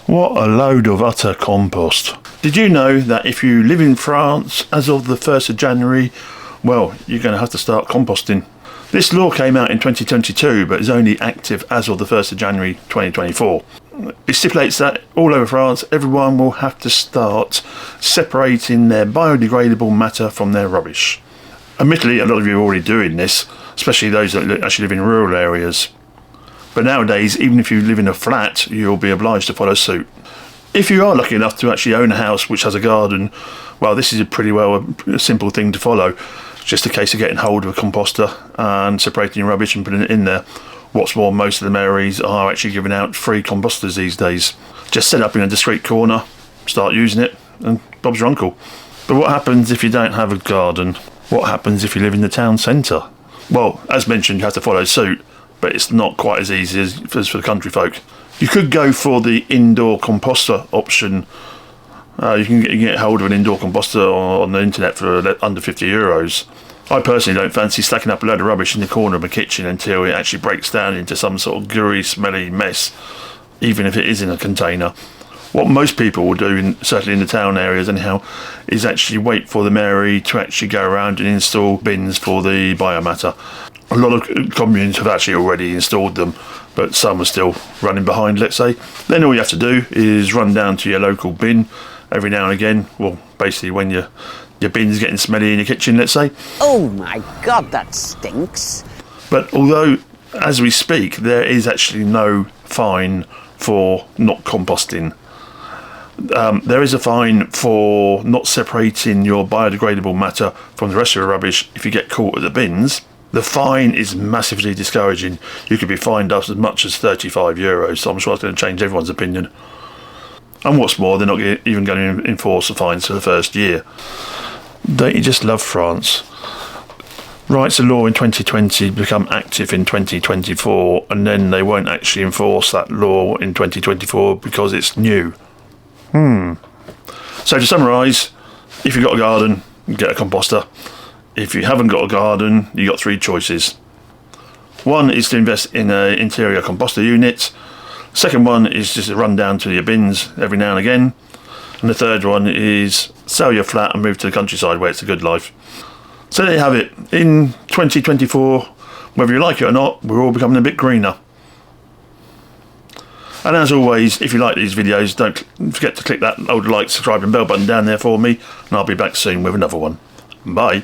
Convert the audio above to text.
What a load of utter compost. Did you know that if you live in France as of the 1st of January, well, you're going to have to start composting. This law came out in 2022 but is only active as of the 1st of January 2024. It stipulates that all over France everyone will have to start separating their biodegradable matter from their rubbish. Admittedly, a lot of you are already doing this, especially those that actually live in rural areas. But nowadays, even if you live in a flat, you'll be obliged to follow suit. If you are lucky enough to actually own a house which has a garden, well, this is a simple thing to follow. It's just a case of getting hold of a composter and separating your rubbish and putting it in there. What's more, most of the areas are actually giving out free composters these days. Just set up in a discreet corner, start using it, and Bob's your uncle. But what happens if you don't have a garden? What happens if you live in the town centre? Well, as mentioned, you have to follow suit, but it's not quite as easy as for the country folk. You could go for the indoor composter option. You can get hold of an indoor composter on the internet for under €50. I personally don't fancy stacking up a load of rubbish in the corner of my kitchen until it actually breaks down into some sort of gooey, smelly mess, even if it is in a container. What most people will do, certainly in the town areas anyhow, is actually wait for the mayor to actually go around and install bins for the biomatter. A lot of communes have actually already installed them, but some are still running behind, let's say. Then all you have to do is run down to your local bin every now and again. Well, basically when your bin's getting smelly in your kitchen, let's say. Oh my God, that stinks. But although, as we speak, there is actually no fine for not composting. There is a fine for not separating your biodegradable matter from the rest of your rubbish if you get caught at the bins. The fine is massively discouraging. You could be fined up as much as €35, so I'm sure that's going to change everyone's opinion. And what's more, they're not even going to enforce the fines for the first year. Don't you just love France? Writes a law in 2020 become active in 2024, and then they won't actually enforce that law in 2024 because it's new. So to summarise, if you've got a garden, get a composter. If you haven't got a garden, you've got three choices. One is to invest in an interior composter unit. Second one is just to run down to your bins every now and again. And the third one is sell your flat and move to the countryside where it's a good life. So there you have it. In 2024, whether you like it or not, we're all becoming a bit greener. And as always, if you like these videos, don't forget to click that old like, subscribe and bell button down there for me, and I'll be back soon with another one. Bye.